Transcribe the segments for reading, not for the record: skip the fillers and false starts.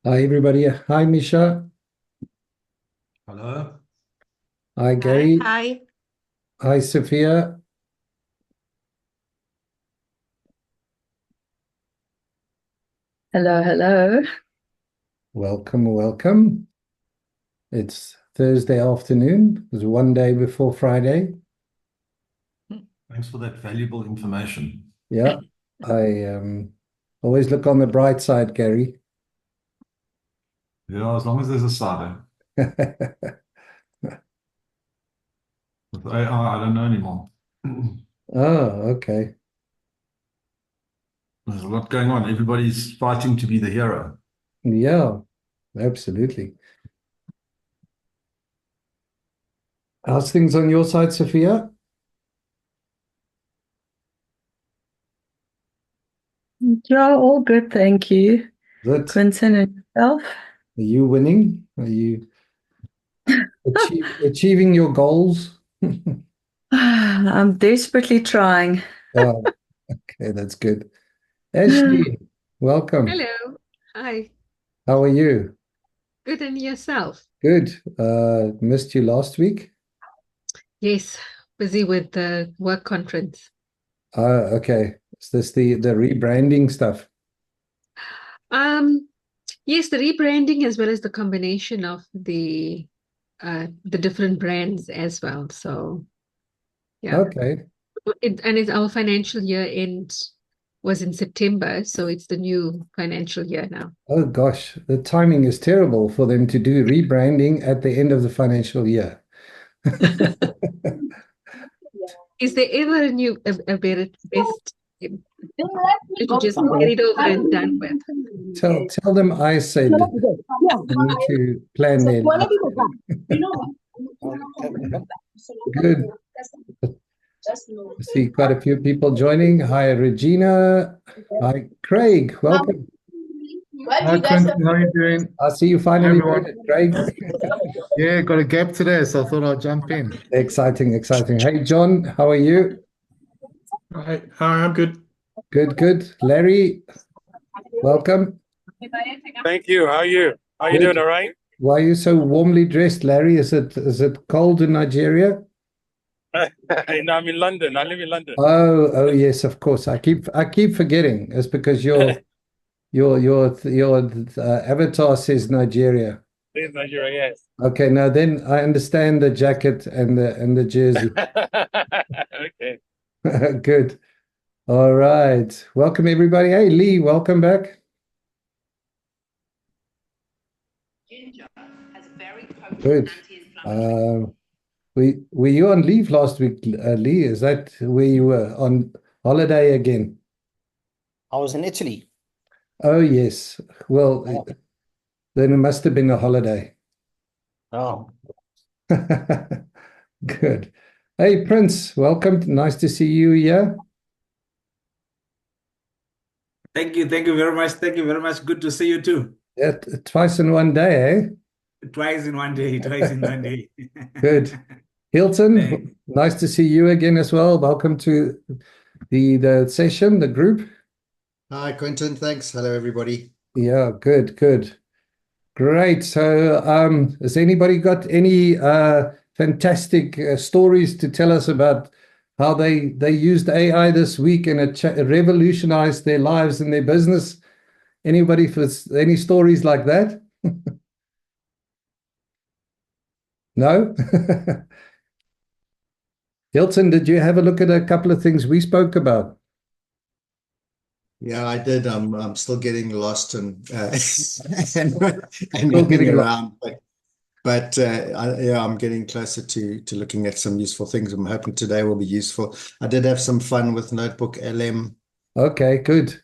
Hi, everybody. Hi, Misha. Hello. Hi, Hi, Gary. hi. Hi, Sophia. Hello, hello. Welcome, welcome. It's Thursday afternoon. It's one day before Friday. Thanks for that valuable information. Yeah, I always look on the bright side, Gary. Yeah, as long as there's a cider. With AI, I don't know anymore. Oh, okay. There's a lot going on. Everybody's fighting to be the hero. Yeah, absolutely. How's things on your side, Sophia? Yeah, all good, thank you. That Quentin and yourself? Are you winning? Are you achieving your goals? I'm desperately trying. Oh, okay, that's good. Ashley, welcome. Hello. Hi. How are you? Good, and yourself? Good. Missed you last week. Yes, busy with the work conference. Okay. Is this the rebranding stuff? Um, yes, the rebranding as well as the combination of the different brands as well. So yeah. Okay. And it's our financial year end was in September, so it's the new financial year now. Oh gosh, the timing is terrible for them to do rebranding at the end of the financial year. Is there ever a better best to just get it over and done with? Tell them I said they need to plan their life. Good. I see quite a few people joining. Hi, Regina. Hi, Craig. Welcome. Hi, Quentin. How are you doing? I see you Hi, finally made everyone. it, Craig. Yeah, got a gap today, so I thought I'd jump in. Exciting, exciting. Hey, John, how are you? Hi, I'm good. Good, good. Larry, welcome. Thank you. How are you? How you doing? Good. All right? Why are you so warmly dressed, Larry? Is it cold in Nigeria? No, I'm in London. I live in London. Oh, yes, of course. I keep forgetting. It's because your avatar says Nigeria. This Nigeria, yes. Okay, now then I understand the jacket and the jersey. Okay. Good. All right. Welcome everybody. Hey, Lee, welcome back. Good. Were you on leave last week, Lee? Is that where you were on holiday again? I was in Italy. Oh, yes. Well, then it must have been a holiday. Oh, Good. Hey, Prince, welcome. Nice to see you here. Thank you. Thank you very much. Thank you very much. Good to see you too. Yeah, twice in one day, eh? Twice in one day. Twice in one day. Good. Hilton, Thank- nice to see you again as well. Welcome to the session, the group. Hi, Quentin. Thanks. Hello, everybody. Yeah, good, good. Great. So, has anybody got any fantastic stories to tell us about how they used AI this week and it revolutionized their lives and their business? Anybody for any stories like that? No? Hilton, did you have a look at a couple of things we spoke about? Yeah, I did. I'm still getting lost and and Still running getting lost. around, yeah, I'm getting closer to looking at some useful things. I'm hoping today will be useful. I did have some fun with Notebook LM, Okay, good.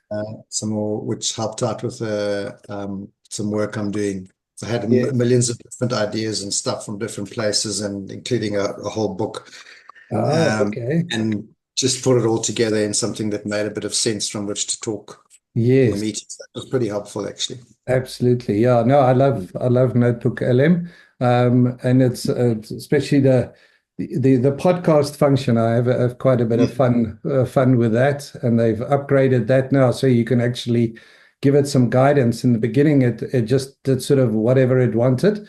some more, which helped out with some work I'm doing. I had Yeah. millions of different ideas and stuff from different places, and including a whole book. Oh, um, okay. and just put it all together in something that made a bit of sense from which to talk in the Yes, meetings. That was pretty helpful, actually. absolutely. Yeah, no, I love Notebook LM. And it's especially the podcast function. I have quite a bit of Mm. fun with that, and they've upgraded that now, so you can actually give it some guidance. In the beginning, it just did sort of whatever it wanted.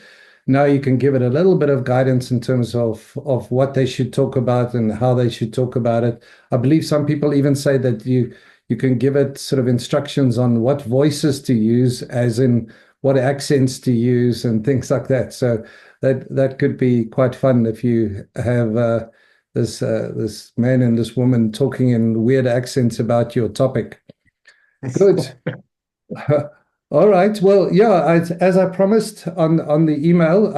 Now you can give it a little bit of guidance in terms of what they should talk about and how they should talk about it. I believe some people even say that you can give it sort of instructions on what voices to use, as in what accents to use and things like that. So that could be quite fun if you have this man and this woman talking in weird accents about your topic. Good. All right. Well, yeah, as I promised on the email,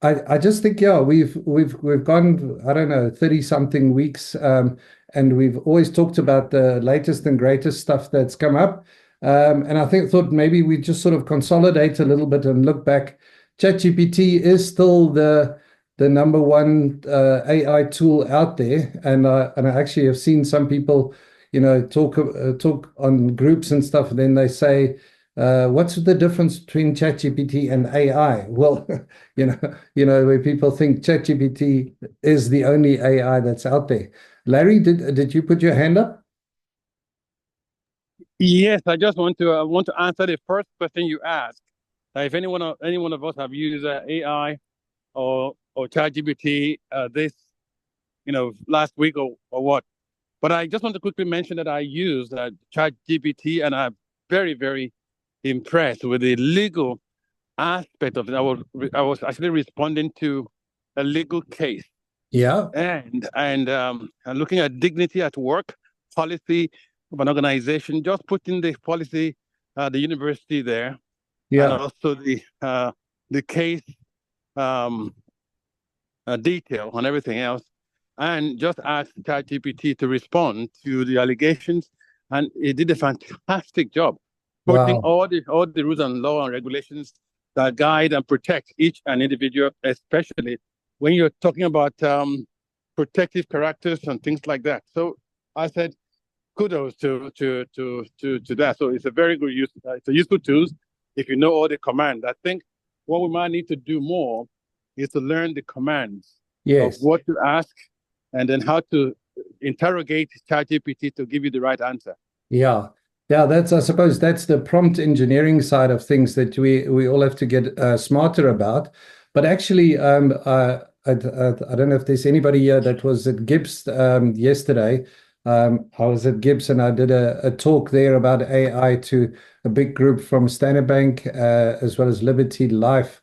I just think, yeah, we've gone, I don't know, 30 something weeks, and we've always talked about the latest and greatest stuff that's come up. And I thought maybe we just sort of consolidate a little bit and look back. ChatGPT is still the number one AI tool out there, and I actually have seen some people, talk on groups and stuff, and then they say, what's the difference between ChatGPT and AI? Well, where people think ChatGPT is the only AI that's out there. Larry, did you put your hand up? Yes, I just want to answer the first question you asked. If any one of us have used AI or ChatGPT this last week or what. But I just want to quickly mention that I used ChatGPT, and I'm very, very impressed with the legal aspect of it. I was actually responding to a legal case. Yeah. And looking at dignity at work, policy of an organization, just putting the policy, the university there, and also the case detail on everything else, and just asked ChatGPT to respond to the allegations, and it did a fantastic job putting all the rules and law and regulations that guide and protect each and individual, especially when you're talking about protective characters and things like that. So I said, kudos to that. So it's a very good use. It's a useful tool if you know all the commands. I think what we might need to do more is to learn the commands of what to ask, and then how to interrogate ChatGPT to give you the right answer. Yeah. I suppose that's the prompt engineering side of things that we all have to get smarter about. But actually, I don't know if there's anybody here that was at Gibbs yesterday. I was at Gibbs and I did a talk there about AI to a big group from Standard Bank as well as Liberty Life,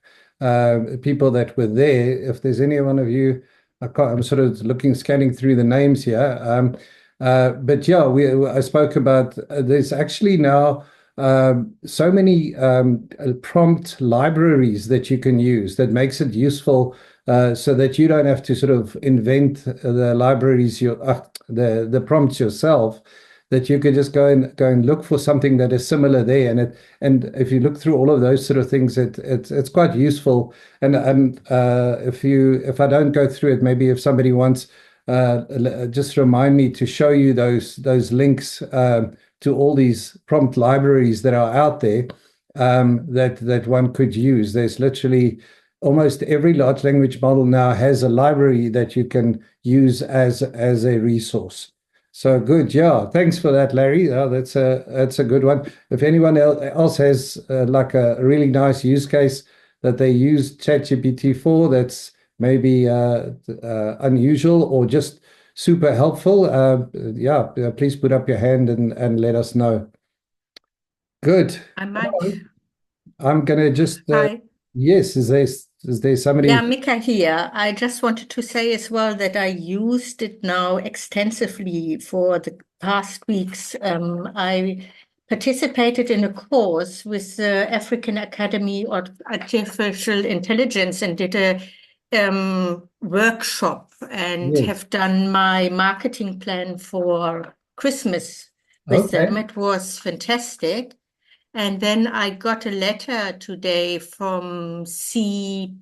people that were there. If there's any one of you, I'm sort of scanning through the names here. But yeah, I spoke about there's actually now so many prompt libraries that you can use that makes it useful, so that you don't have to sort of invent the libraries, the prompts yourself. That you could just go and look for something that is similar there, and if you look through all of those sort of things, it's quite useful. And if I don't go through it, maybe if somebody wants. Just remind me to show you those links to all these prompt libraries that are out there, that one could use. There's literally almost every large language model now has a library that you can use as a resource. So good, yeah. Thanks for that, Larry. That's a good one. If anyone else has like a really nice use case that they use ChatGPT for, that's maybe unusual or just super helpful, please put up your hand and let us know. Good. I might. I'm gonna just Hi. yes, is there somebody? Yeah, Mika here. I just wanted to say as well that I used it now extensively for the past weeks. I participated in a course with the African Academy of Artificial Intelligence and did a workshop and have done my marketing plan for Christmas with them. It was fantastic. And then I got a letter today from CPIC,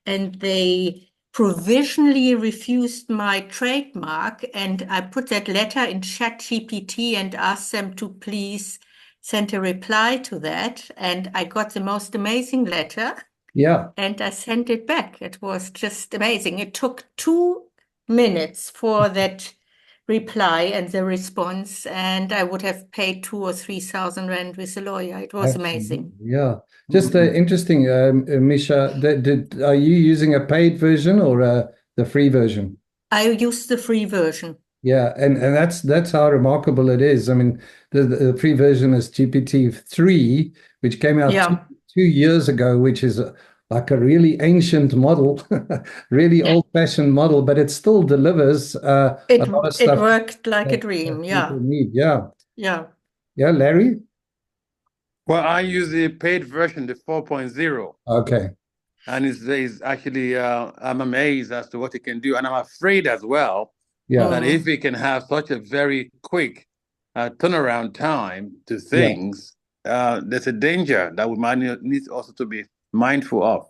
and they provisionally refused my trademark. And I put that letter in ChatGPT and asked them to please send a reply to that. And I got the most amazing letter. Yeah. And I sent it back. It was just amazing. It took 2 minutes for that reply and the response, and I would have paid 2 or 3,000 rand with the lawyer. It was amazing. Yeah. Just interesting, Misha, are you using a paid version or the free version? I used the free version. Yeah, and that's how remarkable it is. I mean, the free version is GPT-3, which came out Yeah. two years ago, which is like a really ancient model, really old-fashioned model, but it still delivers a lot of It stuff worked like a that dream. people Yeah. need. Yeah. Yeah. Yeah, Larry? Well, I use the paid version, the 4.0. Okay. And it's actually, I'm amazed as to what it can do. And I'm afraid as well Yeah. that if we can have such a very quick turnaround time to Yeah. things, there's a danger that we might need also to be mindful of.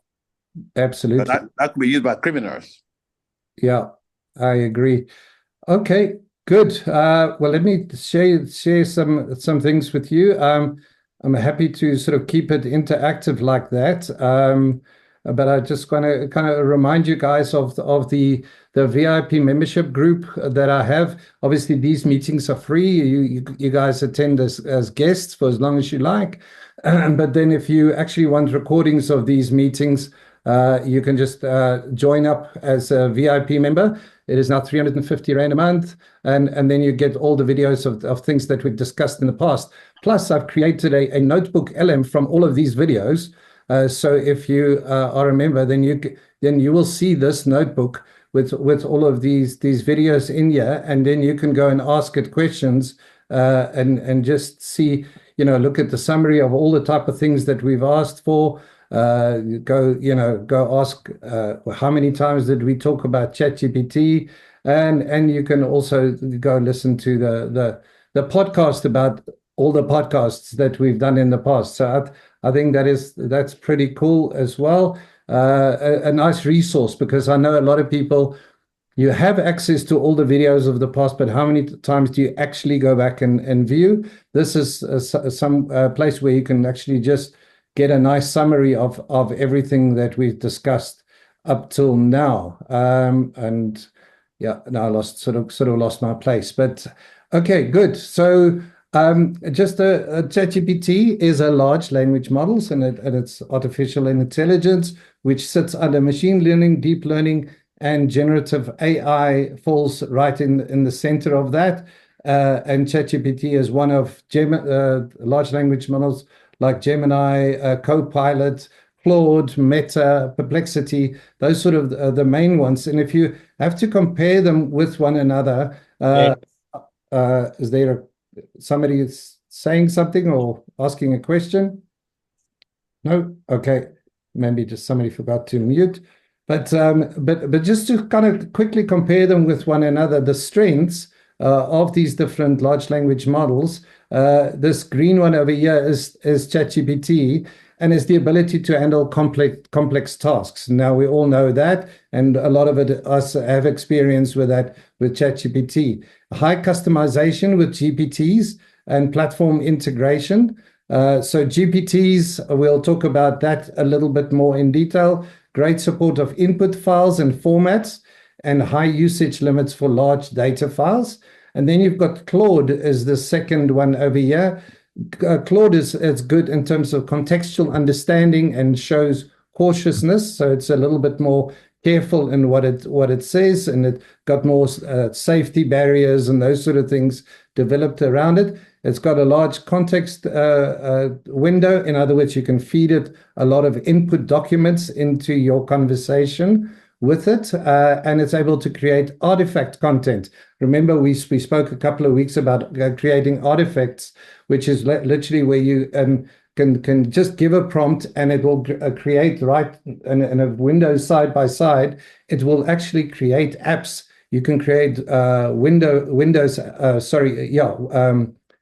Absolutely. But that could be used by criminals. Yeah, I agree. Okay, good. Well, let me share some things with you. I'm happy to sort of keep it interactive like that. But I just want to kind of remind you guys of the VIP membership group that I have. Obviously, these meetings are free. You guys attend as guests for as long as you like. But then if you actually want recordings of these meetings, you can just join up as a VIP member. It is now 350 Rand a month, and then you get all the videos of things that we've discussed in the past. Plus, I've created a notebook LM from all of these videos. So if you are a member, then you will see this notebook with all of these videos in here, and then you can go and ask it questions and just see, look at the summary of all the type of things that we've asked for. Go ask how many times did we talk about ChatGPT, and you can also go listen to the podcast about all the podcasts that we've done in the past. So I think that's pretty cool as well. A nice resource, because I know a lot of people, you have access to all the videos of the past, but how many times do you actually go back and view? This is some place where you can actually just get a nice summary of everything that we've discussed up till now. And yeah, now I sort of lost my place. But okay, good. So just ChatGPT is a large language models, and it's artificial intelligence, which sits under machine learning, deep learning, and generative AI falls right in the center of that. And ChatGPT is one of large language models like Gemini, Copilot, Claude, Meta, Perplexity, those sort of the main ones. And if you have to compare them with one another, is there somebody is saying something or asking a question? No? Okay. Maybe just somebody forgot to mute. But just to kind of quickly compare them with one another, the strengths of these different large language models. This green one over here is ChatGPT, and is the ability to handle complex tasks. Now we all know that, and a lot of us have experience with that with ChatGPT. High customization with GPTs and platform integration. So GPTs, we'll talk about that a little bit more in detail. Great support of input files and formats, and high usage limits for large data files. And then you've got Claude is the second one over here. Claude is good in terms of contextual understanding and shows cautiousness. So it's a little bit more careful in what it says, and it got more safety barriers and those sort of things developed around it. It's got a large context window. In other words, you can feed it a lot of input documents into your conversation with it, and it's able to create artifact content. Remember, we spoke a couple of weeks about creating artifacts, which is literally where you can just give a prompt and it will create right in a window side by side. It will actually create apps. You can create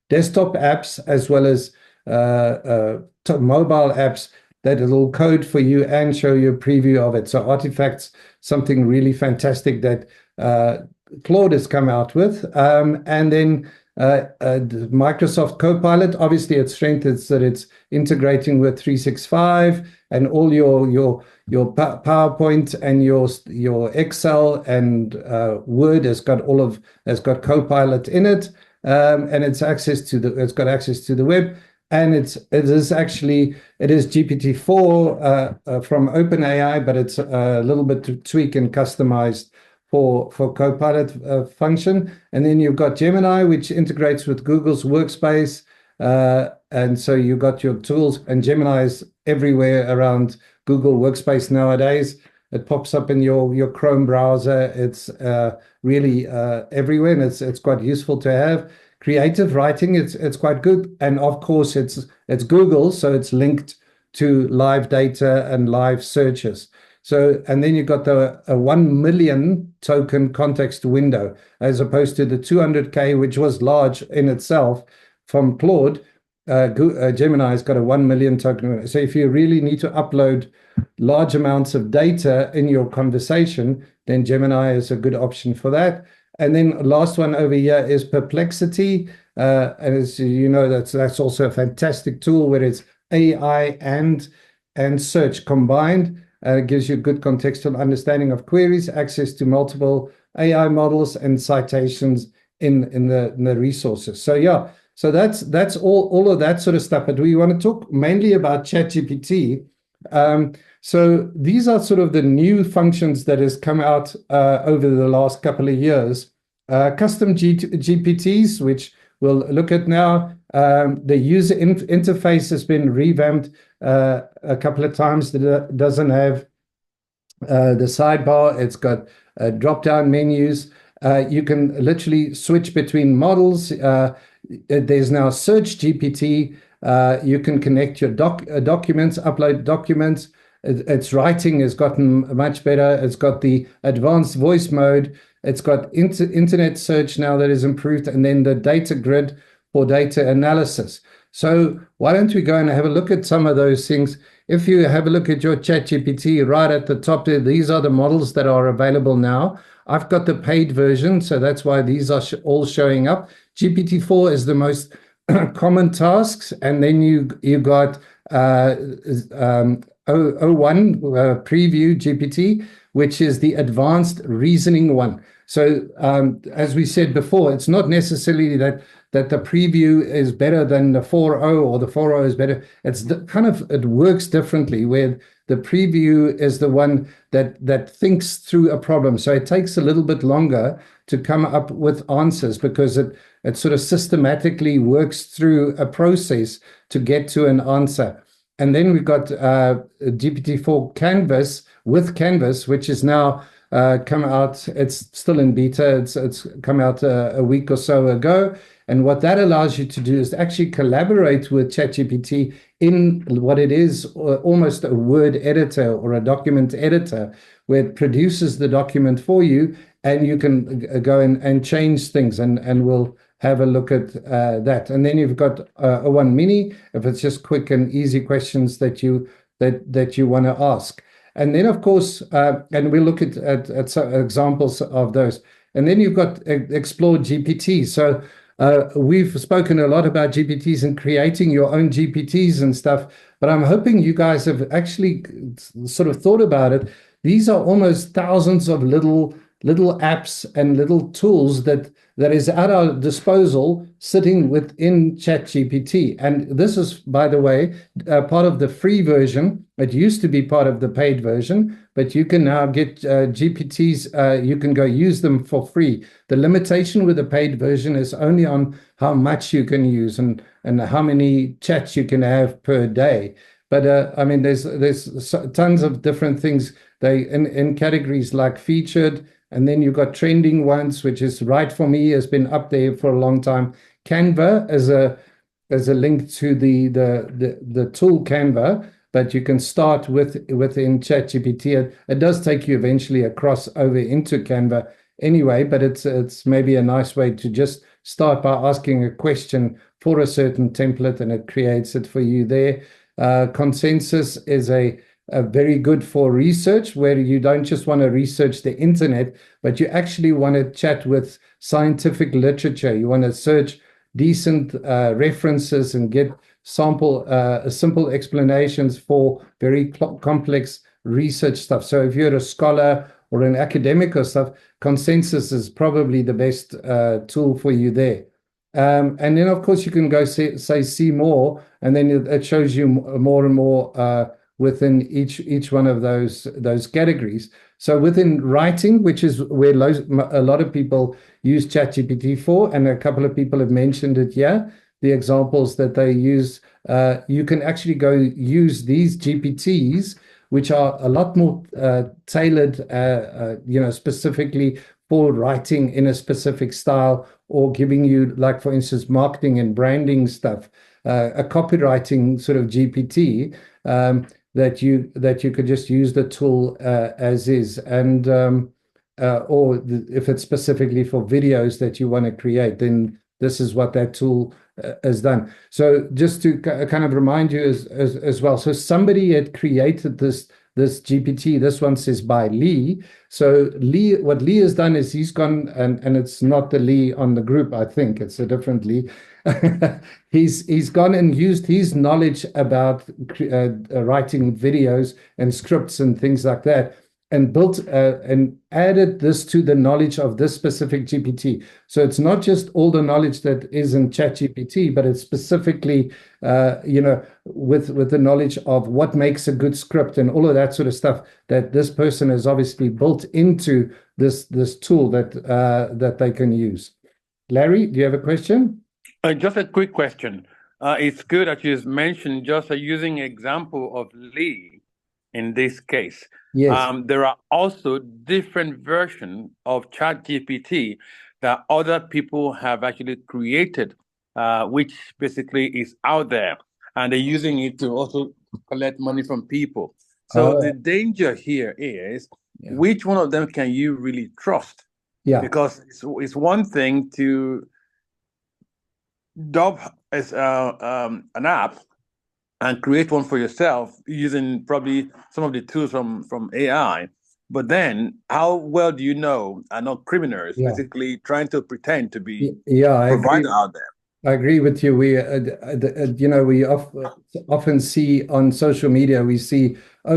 desktop apps as well as mobile apps that it'll code for you and show you a preview of it. So artifacts, something really fantastic that Claude has come out with. And then Microsoft Copilot, obviously its strength is that it's integrating with 365 and all your PowerPoint and your Excel and Word has got Copilot in it, and it's got access to the web, and it is GPT-4 from OpenAI, but it's a little bit tweaked and customized for Copilot function. And then you've got Gemini, which integrates with Google's Workspace. And so you've got your tools, and Gemini is everywhere around Google Workspace nowadays. It pops up in your Chrome browser. It's really everywhere, and it's quite useful to have. Creative writing, it's quite good. And of course, it's Google, so it's linked to live data and live searches. So, and then you've got a 1 million token context window, as opposed to the 200K, which was large in itself from Claude. Gemini's got a 1 million token window. So if you really need to upload large amounts of data in your conversation, then Gemini is a good option for that. And then last one over here is Perplexity. And as you know, that's also a fantastic tool where it's AI and search combined. It gives you good contextual understanding of queries, access to multiple AI models, and citations in the resources. So yeah, so that's all of that sort of stuff. But we want to talk mainly about ChatGPT. So these are sort of the new functions that has come out over the last couple of years. Custom GPTs, which we'll look at now. The user interface has been revamped a couple of times. It doesn't have the sidebar. It's got drop-down menus. You can literally switch between models. There's now Search GPT. You can connect your documents, upload documents. Its writing has gotten much better. It's got the advanced voice mode. It's got internet search now that is improved, and then the data grid for data analysis. So why don't we go and have a look at some of those things? If you have a look at your ChatGPT right at the top there, these are the models that are available now. I've got the paid version, so that's why these are all showing up. GPT-4 is the most common tasks, and then you got O1 preview GPT, which is the advanced reasoning one. So as we said before, it's not necessarily that the preview is better than the 4.0 or the 4.0 is better. It works differently, where the preview is the one that thinks through a problem. So it takes a little bit longer to come up with answers, because it sort of systematically works through a process to get to an answer. And then we've got GPT-4 Canvas with Canvas, which is now come out. It's still in beta. It's come out a week or so ago. And what that allows you to do is actually collaborate with ChatGPT in what it is almost a word editor or a document editor, where it produces the document for you, and you can go in and change things, and we'll have a look at that. And then you've got O1 Mini, if it's just quick and easy questions that you want to ask. And then, of course, and we'll look at some examples of those. And then you've got Explore GPT. So we've spoken a lot about GPTs and creating your own GPTs and stuff, but I'm hoping you guys have actually sort of thought about it. These are almost thousands of little apps and little tools that is at our disposal, sitting within ChatGPT. And this is, by the way, part of the free version. It used to be part of the paid version, but you can now get GPTs. You can go use them for free. The limitation with the paid version is only on how much you can use and how many chats you can have per day. But I mean, there's tons of different things. They in categories like featured. And then you've got trending ones, which is right for me, has been up there for a long time. Canva as a link to the tool Canva, but you can start within ChatGPT. It does take you eventually across over into Canva anyway, but it's maybe a nice way to just start by asking a question for a certain template, and it creates it for you there. Consensus is a very good for research, where you don't just want to research the internet, but you actually want to chat with scientific literature. You want to search decent references and get simple explanations for very complex research stuff. So if you're a scholar or an academic or stuff, Consensus is probably the best tool for you there. And then, of course, you can go see more, and then it shows you more and more within each one of those categories. So within writing, which is where a lot of people use ChatGPT for, and a couple of people have mentioned it here, the examples that they use, you can actually go use these GPTs, which are a lot more tailored, specifically for writing in a specific style, or giving you, like, for instance, marketing and branding stuff, a copywriting sort of GPT, that you could just use the tool as is, and or if it's specifically for videos that you want to create, then this is what that tool has done. So just to kind of remind you as well, so somebody had created this GPT. This one says by Lee. So what Lee has done is he's gone, and it's not the Lee on the group, I think it's a different Lee. He's gone and used his knowledge about writing videos and scripts and things like that, and built and added this to the knowledge of this specific GPT. So it's not just all the knowledge that is in ChatGPT, but it's specifically, with the knowledge of what makes a good script and all of that sort of stuff that this person has obviously built into this tool that they can use. Larry, do you have a question? Just a quick question. It's good that you mentioned just using example of Lee in this case. Yes. There are also different versions of ChatGPT that other people have actually created, which basically is out there, and they're using it to also collect money from people. So the danger here is, which one of them can you really trust? Yeah. Because it's one thing to dub as an app and create one for yourself using probably some of the tools from AI. But then how well do you know are not criminals basically trying to pretend to be provider out there? I agree with you. We often see on social media, we see,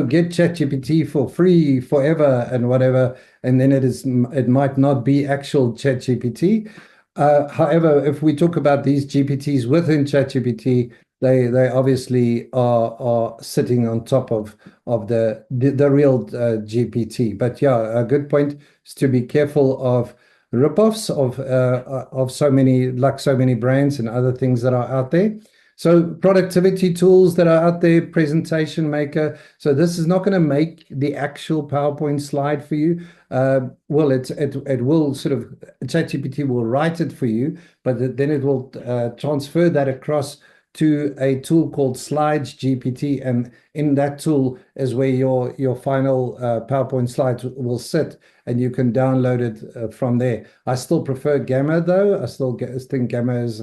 get ChatGPT for free forever and whatever, and then it might not be actual ChatGPT. However, if we talk about these GPTs within ChatGPT, they obviously are sitting on top of the real GPT. But yeah, a good point is to be careful of ripoffs of so many brands and other things that are out there. So productivity tools that are out there, presentation maker. So this is not going to make the actual PowerPoint slide for you. Well, it will sort of, ChatGPT will write it for you, but then it will transfer that across to a tool called Slides GPT, and in that tool is where your final PowerPoint slides will sit, and you can download it from there. I still prefer Gamma though. I still think Gamma is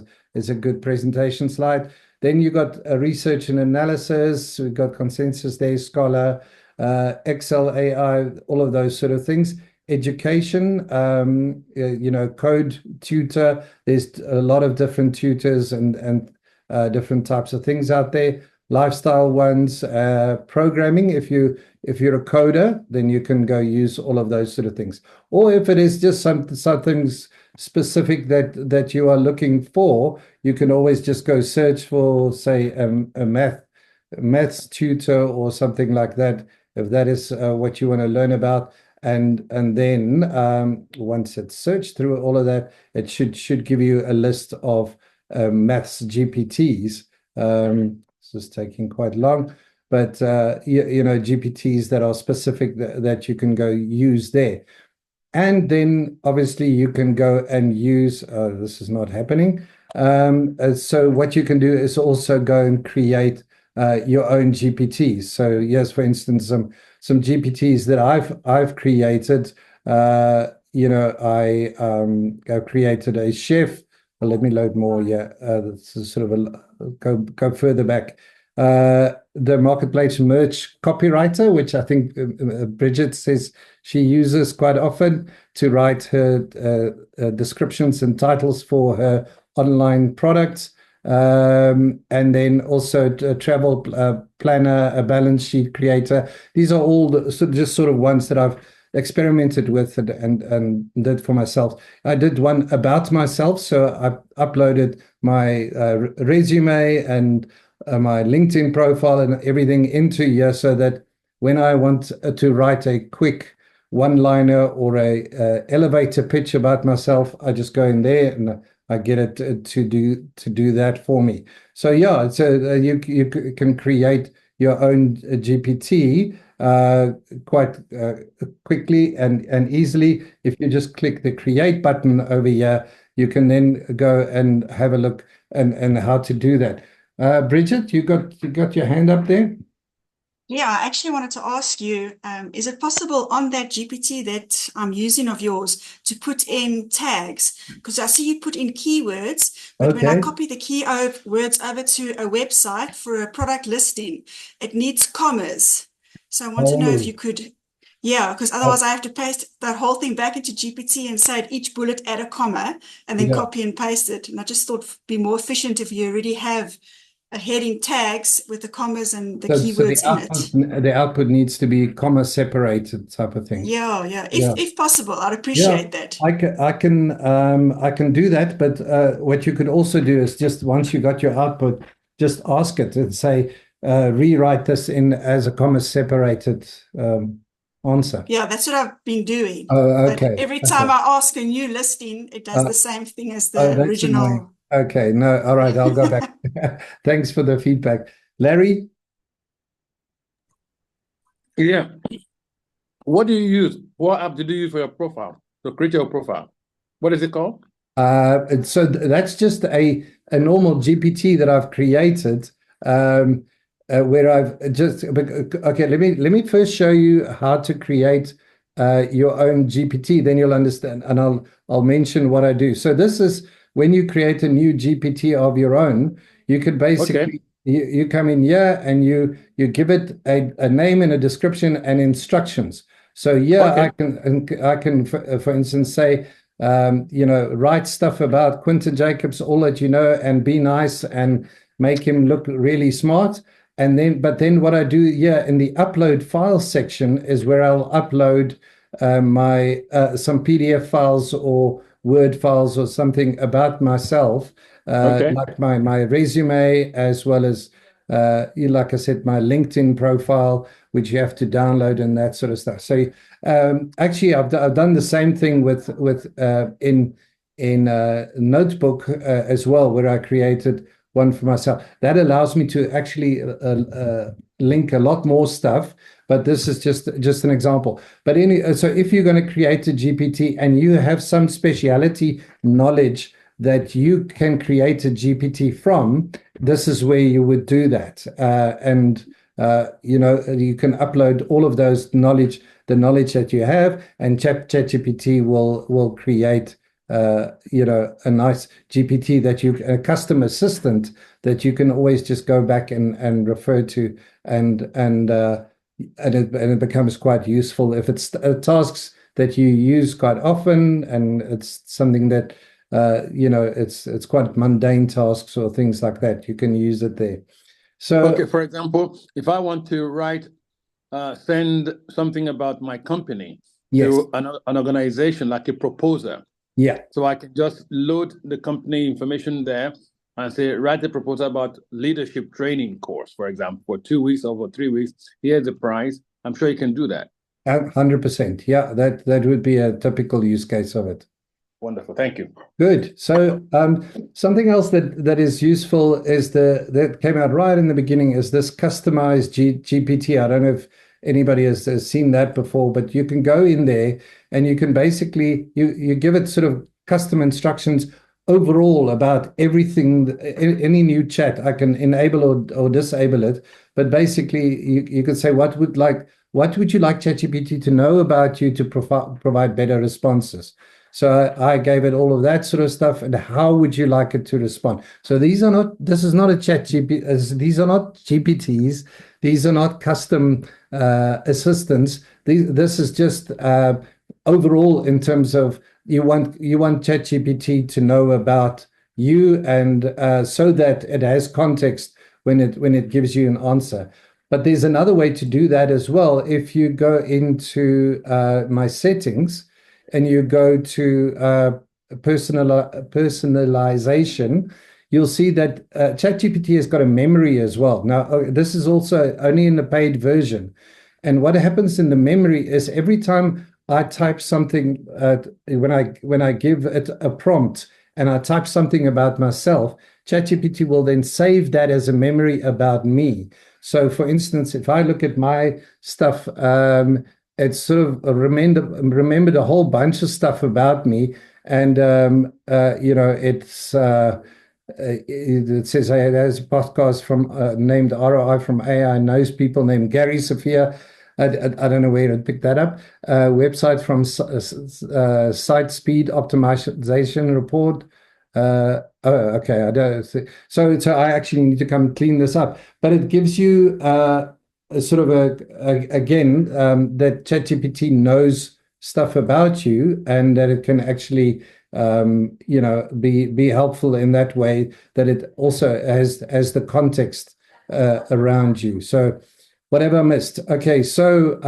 a good presentation slide. Then you got research and analysis. We've got Consensus there, Scholar, Excel AI, all of those sort of things. Education, Code Tutor. There's a lot of different tutors and different types of things out there. Lifestyle ones, programming. If you're a coder, then you can go use all of those sort of things. Or if it is just something specific that you are looking for, you can always just go search for, say, a maths tutor or something like that, if that is what you want to learn about. And then once it's searched through all of that, it should give you a list of maths GPTs. This is taking quite long, but GPTs that are specific that you can go use there. And then obviously you can go and use, this is not happening. So what you can do is also go and create your own GPTs. So yes, for instance, some GPTs that I've created, I've created a chef. Well, let me load more. Yeah, this is sort of go further back. the marketplace merch copywriter, which I think Bridget says she uses quite often to write her descriptions and titles for her online products. And then also a travel planner, a balance sheet creator. These are all just sort of ones that I've experimented with and did for myself. I did one about myself, so I uploaded my resume and my LinkedIn profile and everything into here, so that when I want to write a quick one-liner or a elevator pitch about myself, I just go in there and I get it to do that for me. So yeah, so you can create your own GPT quite quickly and easily. If you just click the create button over here, you can then go and have a look and how to do that. Bridget, you got your hand up there? Yeah, I actually wanted to ask you, is it possible on that GPT that I'm using of yours to put in tags? Because I see you put in keywords, but when I copy the keywords over to a website for a product listing, it needs commas. So I want to know if you could, yeah, because otherwise I have to paste that whole thing back into GPT and say at each bullet add a comma and then copy and paste it. And I just thought it'd be more efficient if you already have a heading tags with the commas and the keywords in it. The output needs to be comma separated type of thing. Yeah. If possible, I'd appreciate that. I can do that, but what you could also do is just once you got your output, just ask it and say, rewrite this in as a comma separated answer. Yeah, that's what I've been doing. Oh, okay. But every time I ask a new listing, it does the same thing as the original. Annoying. Okay, no, all right, I'll go back. Thanks for the feedback. Larry? Yeah. What do you use? What app did you use for your profile? To create your profile? What is it called? So that's just a normal GPT that I've created, where I've just okay. Let me first show you how to create your own GPT. Then you'll understand, and I'll mention what I do. So this is when you create a new GPT of your own. You could basically you come in here and you give it a name and a description and instructions. So I can for instance say, write stuff about Quinton Jacobs, all that you know, and be nice and make him look really smart. But then what I do here in the upload file section is where I'll upload my some PDF files or Word files or something about myself, like my resume, as well as like I said, my LinkedIn profile, which you have to download and that sort of stuff. So actually, I've done the same thing with in Notebook as well, where I created one for myself. That allows me to actually link a lot more stuff, but this is just an example. But so if you're going to create a GPT and you have some speciality knowledge that you can create a GPT from, this is where you would do that. You can upload all of those knowledge, the knowledge that you have, and ChatGPT will create a nice GPT a custom assistant that you can always just go back and refer to, and it becomes quite useful if it's tasks that you use quite often, and it's something that it's quite mundane tasks or things like that. You can use it there. So for example, if I want to send something about my company to an organization, like a proposal. So I can just load the company information there and say, write a proposal about leadership training course, for example, for 2 weeks or for 3 weeks. Here's the price. I'm sure you can do that. 100%. Yeah, that would be a typical use case of it. Wonderful. Thank you. Good. So something else that is useful is that came out right in the beginning is this customized GPT. I don't know if anybody has seen that before, but you can go in there and you can basically, you give it sort of custom instructions overall about everything, any new chat. I can enable or disable it, but basically you could say, what would you like ChatGPT to know about you to provide better responses? So I gave it all of that sort of stuff. And how would you like it to respond? So this is not a chat GPT. These are not GPTs. These are not custom assistants. This is just overall in terms of you want ChatGPT to know about you, and so that it has context when it gives you an answer. But there's another way to do that as well. If you go into my settings and you go to personalization, you'll see that ChatGPT has got a memory as well. Now, this is also only in the paid version. And what happens in the memory is every time I type something, when I give it a prompt and I type something about myself, ChatGPT will then save that as a memory about me. So, for instance, if I look at my stuff, it's sort of remembered a whole bunch of stuff about me, and it says there's a podcast from named ROI from AI knows people named Gary Sophia. I don't know where to pick that up. Website from Site Speed Optimization Report. Okay. I don't. So I actually need to come clean this up. But it gives you a sort of again that ChatGPT knows stuff about you, and that it can actually be helpful in that way. That it also has the context around you. So. Whatever I missed. Okay, so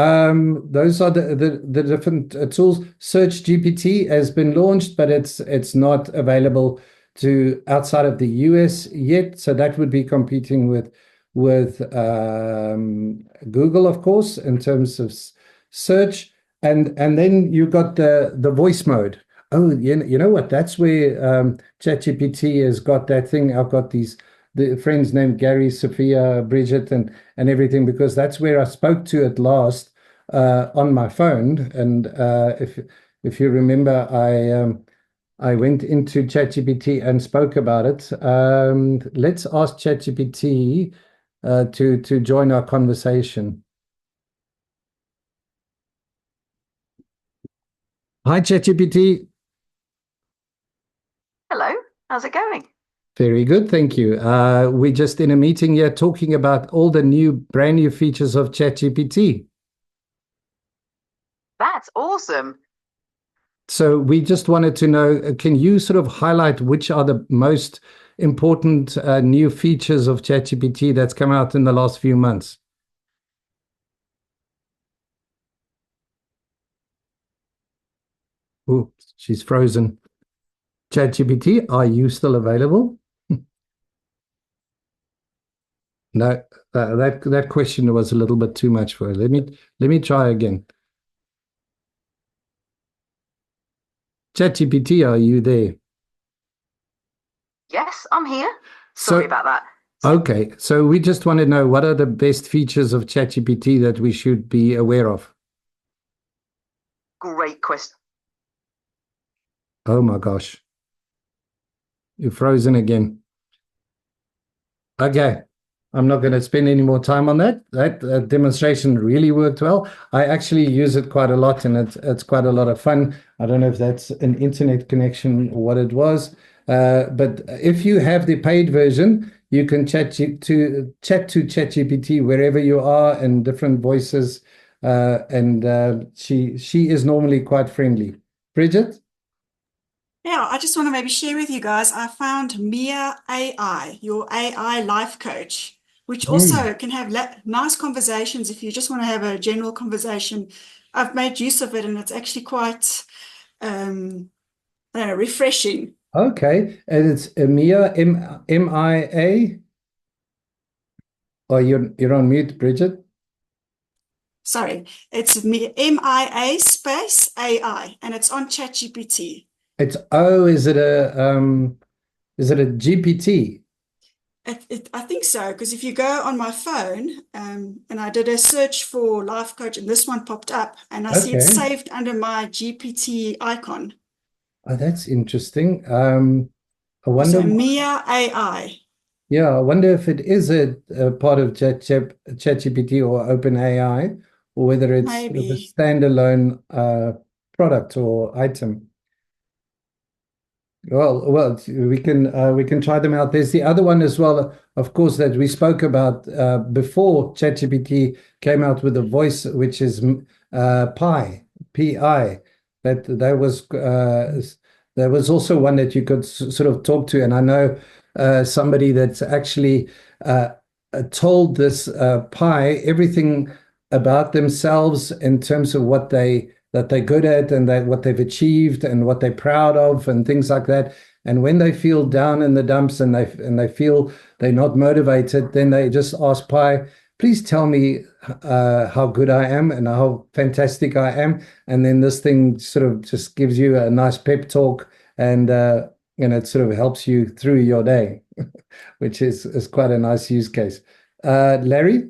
those are the different tools. Search GPT has been launched, but it's not available to outside of the US yet. So that would be competing with Google, of course, in terms of search. And then you got the voice mode. Oh, you know what? That's where ChatGPT has got that thing. I've got the friends named Gary, Sophia, Bridget, and everything, because that's where I spoke to it last on my phone. And if you remember, I went into ChatGPT and spoke about it. Let's ask ChatGPT to join our conversation. Hi, ChatGPT. Hello, how's it going? Very good, thank you. We're just in a meeting here talking about all the brand new features of ChatGPT. That's awesome. So we just wanted to know, can you sort of highlight which are the most important new features of ChatGPT that's come out in the last few months? Oh, she's frozen. ChatGPT, are you still available? No, that question was a little bit too much for her. Let me try again. ChatGPT, are you there? Yes, I'm here. Sorry about that. Okay, so we just want to know, what are the best features of ChatGPT that we should be aware of? Great question. Oh my gosh. You're frozen again. Okay. I'm not going to spend any more time on that. That demonstration really worked well. I actually use it quite a lot, and it's quite a lot of fun. I don't know if that's an internet connection or what it was. But if you have the paid version, you can chat to ChatGPT wherever you are, in different voices. And she is normally quite friendly. Bridget? Yeah, I just want to maybe share with you guys, I found Mia AI, your AI life coach, which also can have nice conversations if you just want to have a general conversation. I've made use of it, and it's actually quite refreshing. Okay, and it's Mia, M-I-A. Oh, you're on mute, Bridget. Sorry, it's MIA space AI, and it's on ChatGPT. Is it a GPT? I think so, because if you go on my phone, and I did a search for life coach, and this one popped up, and I see it's saved under my GPT icon. Oh, that's interesting. I wonder. So Mia AI. Yeah, I wonder if it is a part of ChatGPT or OpenAI, or whether it's sort of a standalone product or item. Well, we can try them out. There's the other one as well, of course, that we spoke about before ChatGPT came out with a voice, which is Pi, Pi. That was also one that you could sort of talk to, and I know somebody that's actually told this Pi everything about themselves in terms of what they're good at and what they've achieved and what they're proud of and things like that. And when they feel down in the dumps and they feel they're not motivated, then they just ask Pi, please tell me how good I am and how fantastic I am. And then this thing sort of just gives you a nice pep talk, and it sort of helps you through your day, which is quite a nice use case. Larry?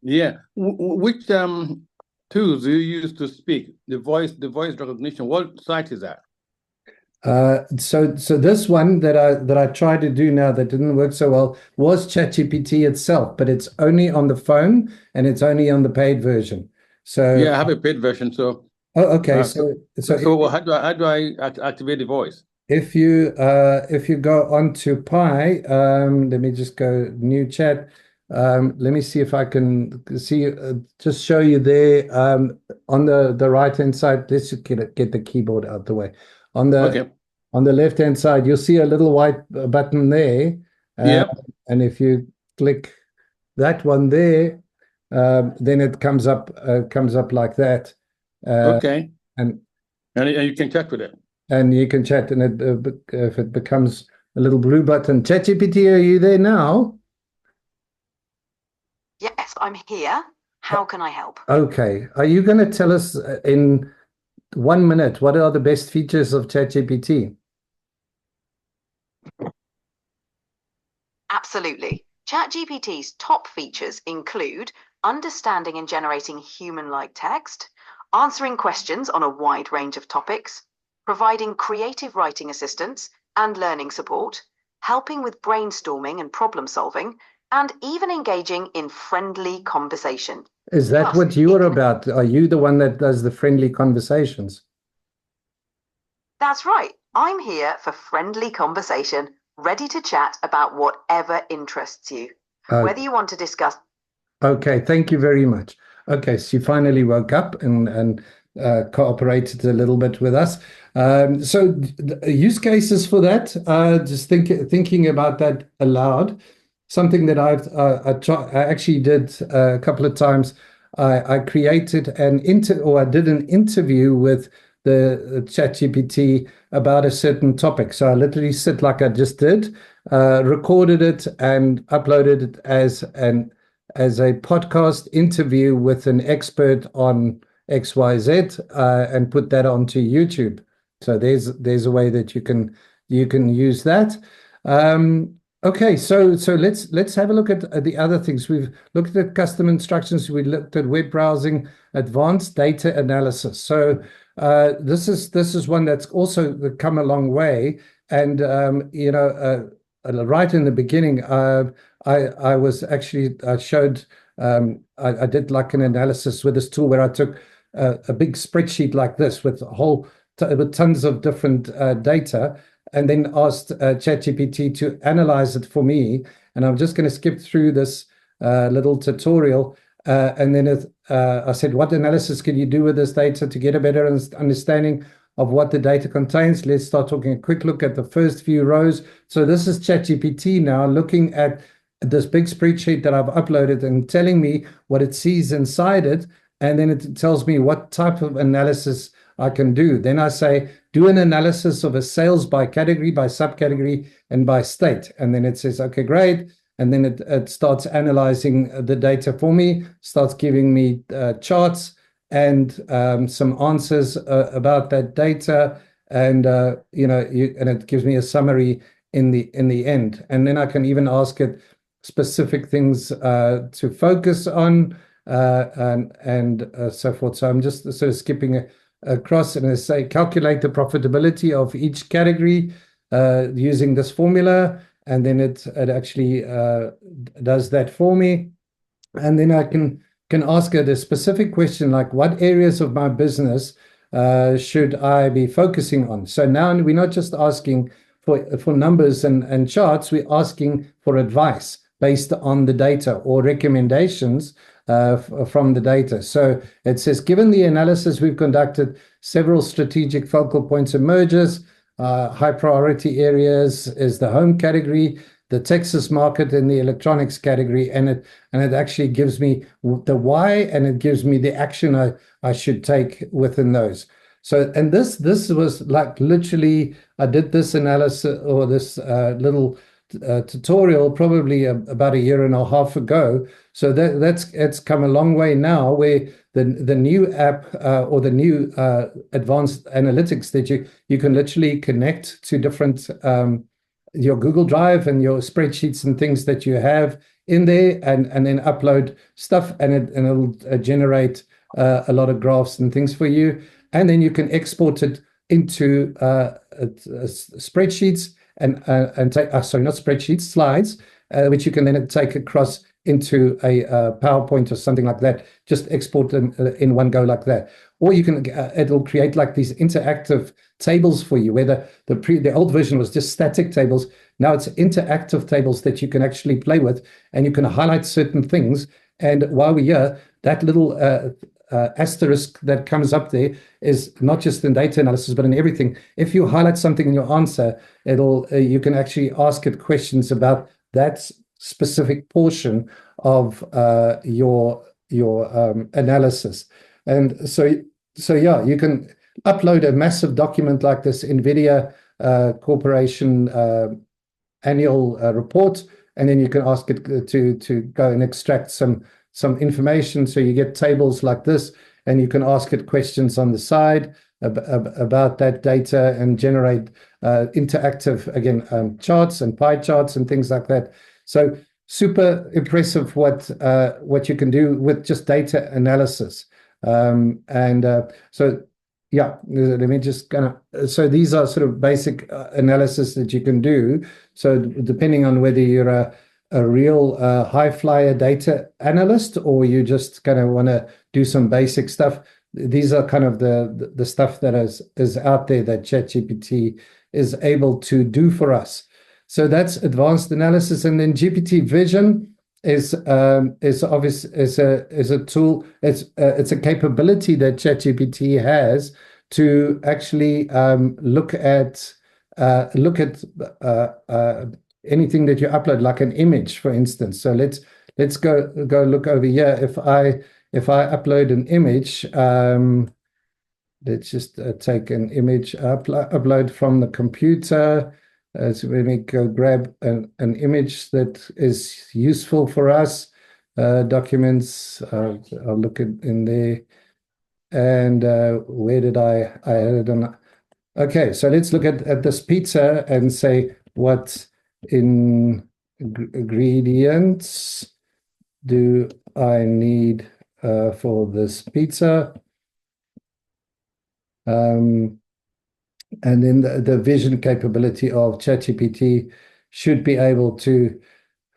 Yeah. Which tools do you use to speak? The voice recognition. What site is that? So this one that I tried to do now that didn't work so well was ChatGPT itself, but it's only on the phone and it's only on the paid version. So yeah, I have a paid version. So okay, so how do I activate the voice? If you go onto Pi, let me just go new chat. Let me see if I can see just show you there on the right hand side. Let's just get the keyboard out the way. On the left hand side, you'll see a little white button there. And if you click that one there, then it comes up like that. And you can chat with it. And you can chat, and if it becomes a little blue button. ChatGPT, are you there now? Yes, I'm here. How can I help? Okay. Are you going to tell us in 1 minute what are the best features of ChatGPT? Absolutely. ChatGPT's top features include understanding and generating human-like text, answering questions on a wide range of topics, providing creative writing assistance and learning support, helping with brainstorming and problem solving, and even engaging in friendly conversation. Is that what you are about? Are you the one that does the friendly conversations? That's right. I'm here for friendly conversation, ready to chat about whatever interests you. Whether you want to discuss. Okay, thank you very much. Okay, so you finally woke up and cooperated a little bit with us. So use cases for that, just thinking about that aloud, something that I actually did a couple of times. I created I did an interview with the ChatGPT about a certain topic. So I literally sit like I just did, recorded it and uploaded it as a podcast interview with an expert on XYZ, and put that onto YouTube. So there's a way that you can use that. Okay, so let's have a look at the other things. We've looked at custom instructions. We looked at web browsing, advanced data analysis. So this is one that's also come a long way. And right in the beginning, I did like an analysis with this tool where I took a big spreadsheet like this with with tons of different data, and then asked ChatGPT to analyze it for me. And I'm just going to skip through this little tutorial. And then I said, what analysis can you do with this data to get a better understanding of what the data contains? Let's start taking a quick look at the first few rows. So this is ChatGPT now looking at this big spreadsheet that I've uploaded and telling me what it sees inside it. And then it tells me what type of analysis I can do. Then I say, do an analysis of a sales by category, by subcategory, and by state. And then it says, okay, great. And then it starts analyzing the data for me, starts giving me charts and some answers about that data. And, and it gives me a summary in the end. And then I can even ask it specific things to focus on and so forth. So I'm just sort of skipping across, and I say calculate the profitability of each category using this formula, and then it actually does that for me. And then I can ask it a specific question like, what areas of my business should I be focusing on? So now we're not just asking for numbers and charts, we're asking for advice based on the data or recommendations from the data. So it says, given the analysis we've conducted, several strategic focal points emerges. High priority areas is the home category, the Texas market, and the electronics category, and it actually gives me the why, and it gives me the action I should take within those. So, and this was like literally, I did this analysis or this little tutorial probably about a year and a half ago. So it's come a long way now, where the new app or the new advanced analytics that you can literally connect to different your Google Drive and your spreadsheets and things that you have in there, and then upload stuff, and it'll generate a lot of graphs and things for you, and then you can export it into spreadsheets and take sorry, not spreadsheets, slides, which you can then take across into a PowerPoint or something like that. Just export them in one go like that. Or you can it'll create like these interactive tables for you, where the old version was just static tables. Now it's interactive tables that you can actually play with, and you can highlight certain things. And while we're here, that little asterisk that comes up there is not just in data analysis, but in everything. If you highlight something in your answer, you can actually ask it questions about that specific portion of your analysis. And so yeah, you can upload a massive document like this NVIDIA Corporation annual report, and then you can ask it to go and extract some information. So you get tables like this, and you can ask it questions on the side about that data and generate interactive, again, charts and pie charts and things like that. So super impressive what you can do with just data analysis. So yeah, let me just so these are sort of basic analysis that you can do. So depending on whether you're a real high flyer data analyst, or you just kind of want to do some basic stuff, these are kind of the stuff that is out there that ChatGPT is able to do for us. So that's advanced analysis. And then GPT Vision is obvious, is a tool. It's a capability that ChatGPT has to actually look at anything that you upload, like an image, for instance. So let's go look over here. If I upload an image, let's just take an image, upload from the computer. So let me go grab an image that is useful for us. Documents, I'll look in there. And where did I had it on? Okay, so let's look at this pizza and say, what ingredients do I need for this pizza? And then the vision capability of ChatGPT should be able to.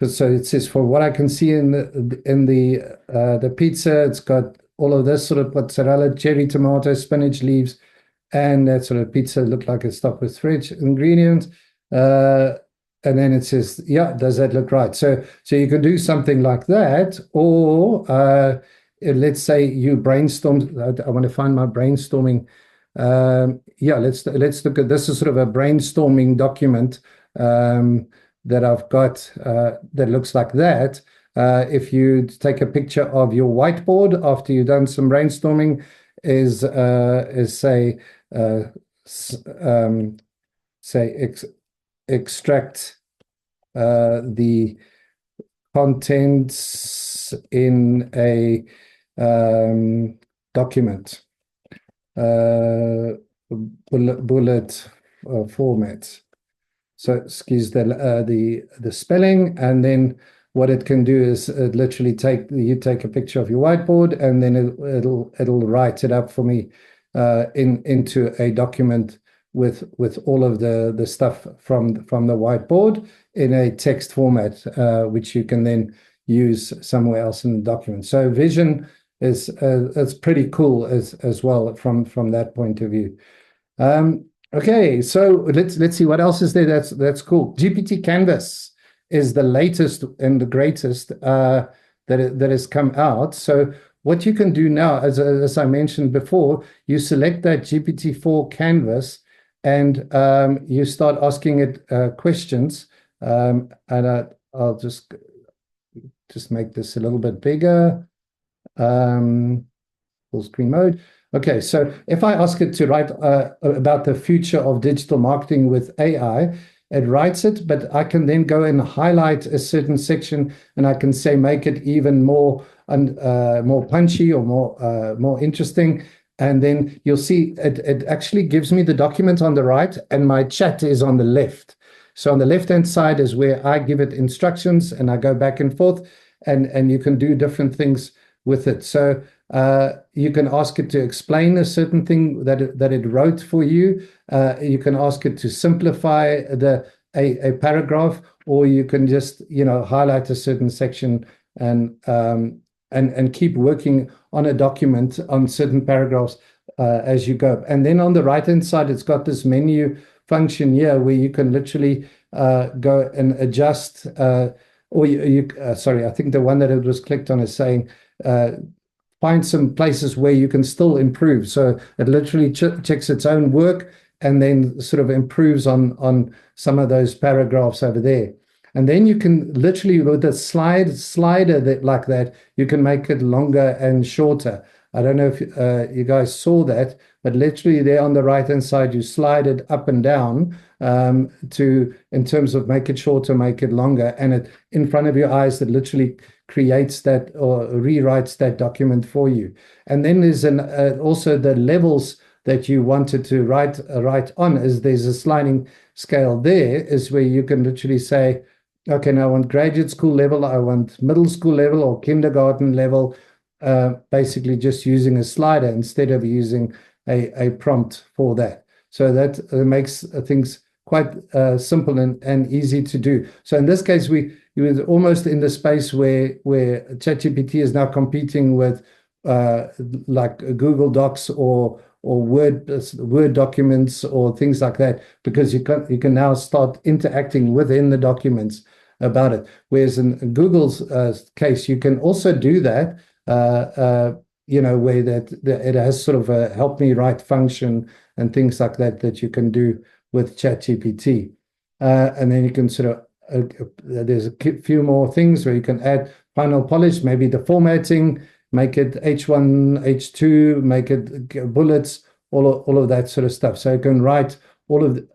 So it says, for what I can see in the pizza, it's got all of this sort of mozzarella, cherry tomato, spinach leaves, and that sort of pizza looked like it's stuffed with fresh ingredients. And then it says, yeah, does that look right? So you can do something like that, or let's say you brainstorm. I want to find my brainstorming. Yeah, let's look at this. Is sort of a brainstorming document that I've got that looks like that. If you take a picture of your whiteboard after you've done some brainstorming, is say extract the contents in a document, bullet format. So excuse the spelling, and then what it can do is literally take a picture of your whiteboard, and then it'll write it up for me into a document with all of the stuff from the whiteboard in a text format, which you can then use somewhere else in the document. So Vision is pretty cool as well from that point of view. Okay, so let's see what else is there that's cool. GPT Canvas is the latest and the greatest that has come out. So what you can do now, as I mentioned before, you select that GPT-4 Canvas and you start asking it questions. And I'll just make this a little bit bigger. Full screen mode. Okay, so if I ask it to write about the future of digital marketing with AI, it writes it, but I can then go and highlight a certain section, and I can say make it even more punchy or more interesting. And then you'll see it actually gives me the document on the right, and my chat is on the left. So on the left-hand side is where I give it instructions, and I go back and forth, and you can do different things with it. So you can ask it to explain a certain thing that it wrote for you. You can ask it to simplify a paragraph, or you can just highlight a certain section and keep working on a document on certain paragraphs as you go. And then on the right-hand side, it's got this menu function here where you can literally go and adjust. Sorry, I think the one that it was clicked on is saying find some places where you can still improve. So it literally checks its own work and then sort of improves on some of those paragraphs over there. And then you can literally, with a slider like that, you can make it longer and shorter. I don't know if you guys saw that, but literally there on the right-hand side, you slide it up and down in terms of make it shorter, make it longer. And it in front of your eyes, that literally creates that or rewrites that document for you. And then there's also the levels that you wanted to write on. There's a sliding scale there, is where you can literally say, okay, now I want graduate school level, I want middle school level or kindergarten level, basically just using a slider instead of using a prompt for that. So that makes things quite simple and easy to do. So in this case, we were almost in the space where ChatGPT is now competing with like Google Docs or Word documents or things like that, because you can now start interacting within the documents about it. Whereas in Google's case, you can also do that, where that it has sort of a help me write function and things like that you can do with ChatGPT. And then you can sort of, there's a few more things where you can add final polish, maybe the formatting, make it H1, H2, make it bullets, all of that sort of stuff. So you can write all of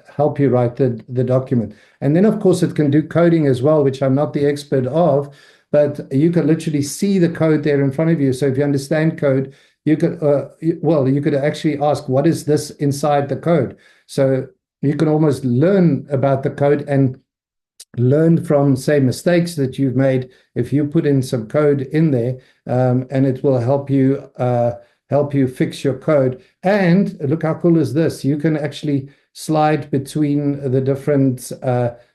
help you write the document. And then, of course, it can do coding as well, which I'm not the expert of, but you can literally see the code there in front of you. So if you understand code, you could actually ask, what is this inside the code? So you can almost learn about the code and learn from, say, mistakes that you've made if you put in some code in there, and it will help you fix your code. And look how cool is this? You can actually slide between the different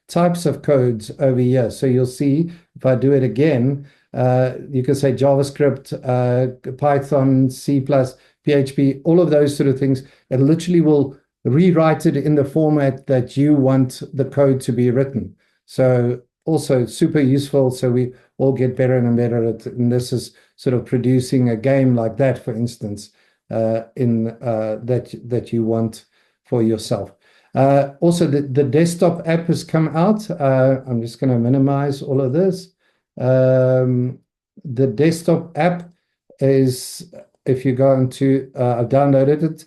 types of codes over here. So you'll see, if I do it again, you can say JavaScript, Python, C++, PHP, all of those sort of things. It literally will rewrite it in the format that you want the code to be written. So also super useful. So we all get better and better at it. And this is sort of producing a game like that, for instance, that you want for yourself. Also, the desktop app has come out. I'm just going to minimize all of this. The desktop app is, if you go into, I've downloaded it.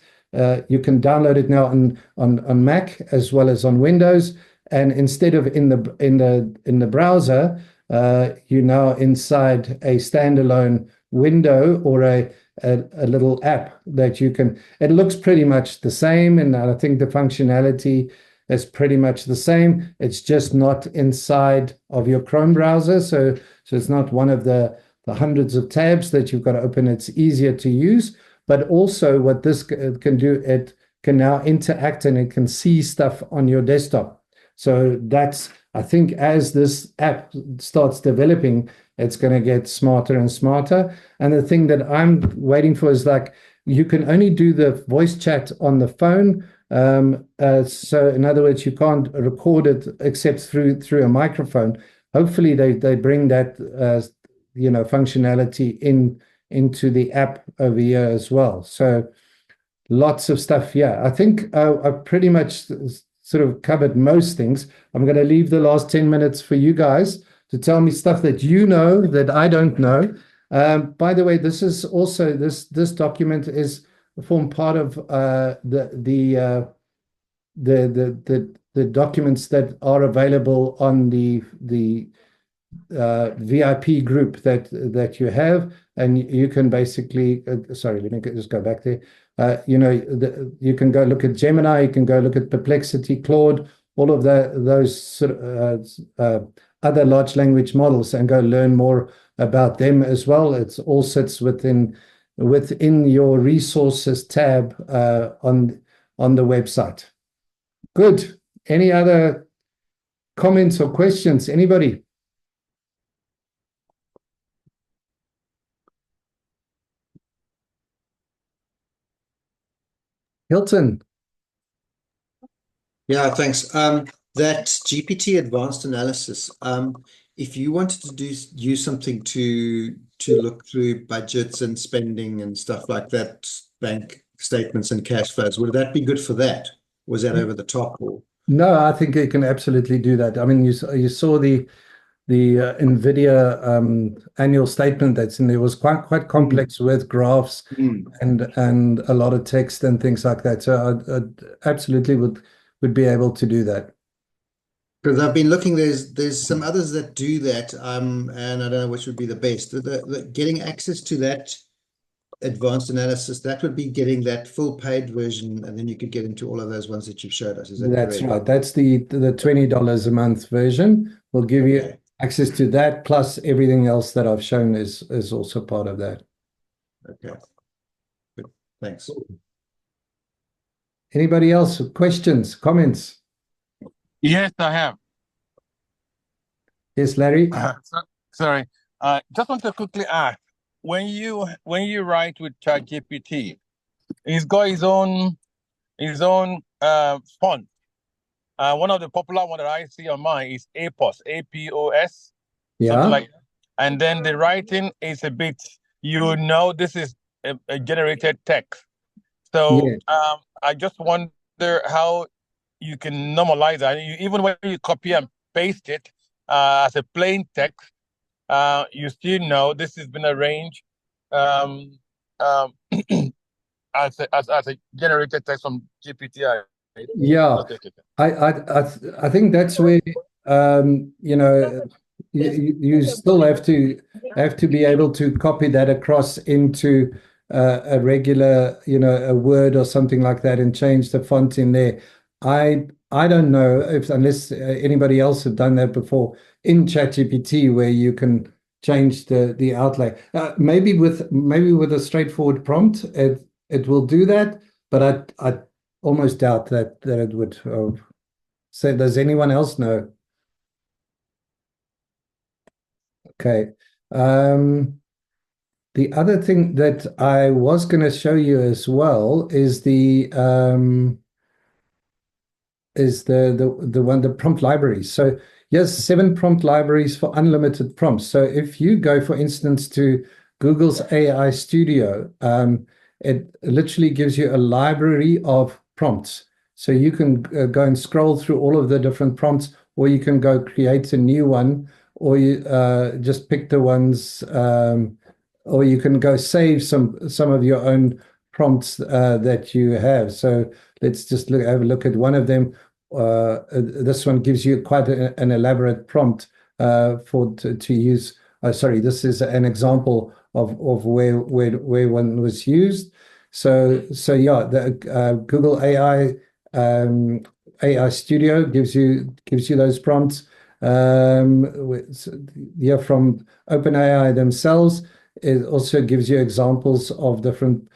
You can download it now on Mac as well as on Windows. And instead of in the browser, you're now inside a standalone window or a little app that you can. It looks pretty much the same, and I think the functionality is pretty much the same. It's just not inside of your Chrome browser, so it's not one of the hundreds of tabs that you've got to open. It's easier to use, but also what this can do, it can now interact and it can see stuff on your desktop. So that's, I think, as this app starts developing, it's going to get smarter and smarter. And the thing that I'm waiting for is like, you can only do the voice chat on the phone. So in other words, you can't record it except through a microphone. Hopefully they bring that functionality into the app over here as well. So lots of stuff. Yeah, I think I've pretty much sort of covered most things. I'm going to leave the last 10 minutes for you guys to tell me stuff that you know that I don't know. By the way, this is also this document is form part of the documents that are available on the VIP group that you have, and you can basically sorry, let me just go back there. You can go look at Gemini, you can go look at Perplexity, Claude, all of those sort of other large language models, and go learn more about them as well. It all sits within your resources tab on the website. Good. Any other comments or questions? Anybody? Hilton. Yeah, thanks. That GPT advanced analysis, if you wanted to use something to look through budgets and spending and stuff like that, bank statements and cash flows, would that be good for that? Was that over the top? Or? No, I think it can absolutely do that. I mean, you saw the NVIDIA annual statement that's in there was quite complex with graphs and a lot of text and things like that. So I absolutely would be able to do that. Because I've been looking, there's some others that do that, and I don't know which would be the best. Getting access to that advanced analysis, that would be getting that full paid version, and then you could get into all of those ones that you've showed us. Is that That's correct? right. That's the $20 a month version. Will give you access to that, plus everything else that I've shown is also part of that. Okay. Good. Thanks. Anybody else with questions, comments? Yes, I have. Yes, Larry. Sorry. Just want to quickly ask, when you write with ChatGPT, he's got his own font. One of the popular one that I see on mine is APOS, APOS, something like that. And then the writing is a bit, this is a generated text. So I just wonder how you can normalize that. Even when you copy and paste it as a plain text, you still know this has been arranged as a generated text from GPT. Yeah, I think that's where you still have to be able to copy that across into a regular a Word or something like that and change the font in there. I don't know unless anybody else have done that before in ChatGPT where you can change the outlay. Maybe with a straightforward prompt it will do that, but I almost doubt that it would. So does anyone else know? Okay. The other thing that I was going to show you as well is the prompt libraries. So yes, 7 prompt libraries for unlimited prompts. So if you go, for instance, to Google's AI Studio, it literally gives you a library of prompts. So you can go and scroll through all of the different prompts, or you can go create a new one, or you just pick the ones, or you can go save some of your own prompts that you have. So let's just have a look at one of them. This one gives you quite an elaborate prompt to use. Sorry, this is an example of where one was used. So yeah, the Google AI Studio gives you those prompts. From OpenAI themselves, it also gives you examples of different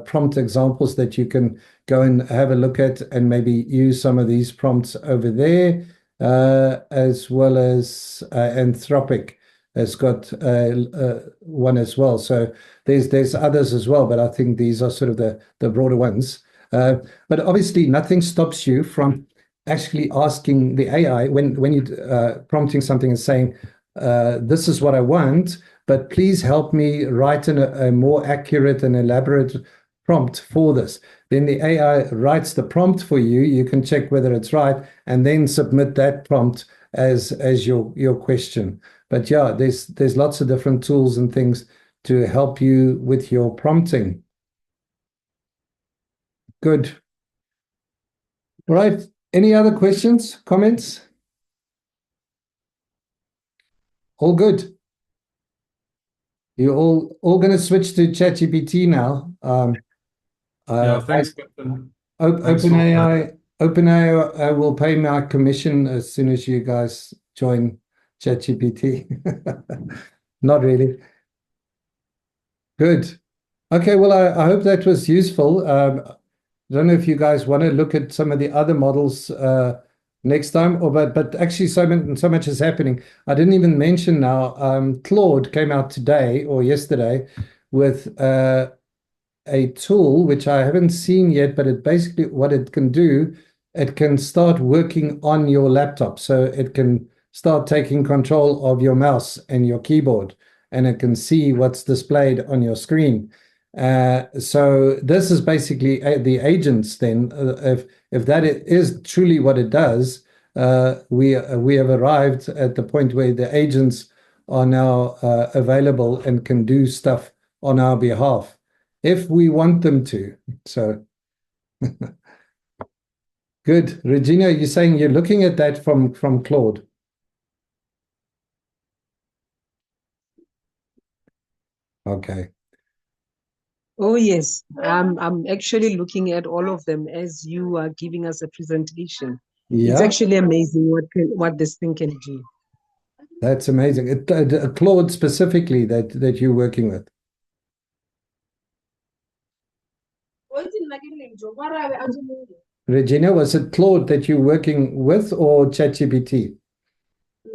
prompt examples that you can go and have a look at and maybe use some of these prompts over there, as well as Anthropic has got one as well. So there's others as well, but I think these are sort of the broader ones. But obviously, nothing stops you from actually asking the AI when you prompting something and saying, "This is what I want, but please help me write a more accurate and elaborate prompt for this." Then the AI writes the prompt for you. You can check whether it's right, and then submit that prompt as your question. But yeah, there's lots of different tools and things to help you with your prompting. Good. All right. Any other questions, comments? All good. You're all going to switch to ChatGPT now. Yeah, thanks, Quentin. OpenAI will pay my commission as soon as you guys join ChatGPT. Not really. Good. Okay, well, I hope that was useful. I don't know if you guys want to look at some of the other models next time, but actually so much is happening. I didn't even mention now, Claude came out today or yesterday with a tool which I haven't seen yet, but it basically what it can do, it can start working on your laptop. So it can start taking control of your mouse and your keyboard, and it can see what's displayed on your screen. So this is basically the agents then. If that is truly what it does, we have arrived at the point where the agents are now available and can do stuff on our behalf if we want them to. So good. Regina, you're saying you're looking at that from Claude. Okay. Oh, yes. I'm actually looking at all of them as you are giving us a presentation. It's Yeah, actually amazing what this thing can do. that's amazing. Claude specifically that you're working with. Regina, was it Claude that you're working with or ChatGPT?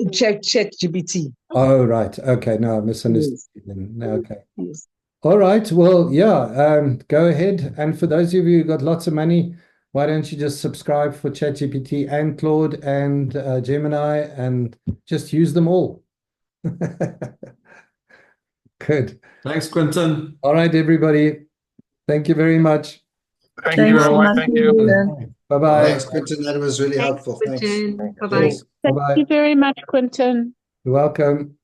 ChatGPT. Oh, right. Okay. No, I misunderstood. Yes. No, okay. Yes. All right. Well, yeah, go ahead. And for those of you who got lots of money, why don't you just subscribe for ChatGPT and Claude and Gemini and just use them all? Good. Thanks, Quentin. All right, everybody. Thank you very much. Thank you, ROI. Thank you. Bye-bye. Thanks, Quentin. That was really helpful. Thanks. Bye-bye. Cheers. Bye-bye. Thank you very much, Quentin. You're welcome.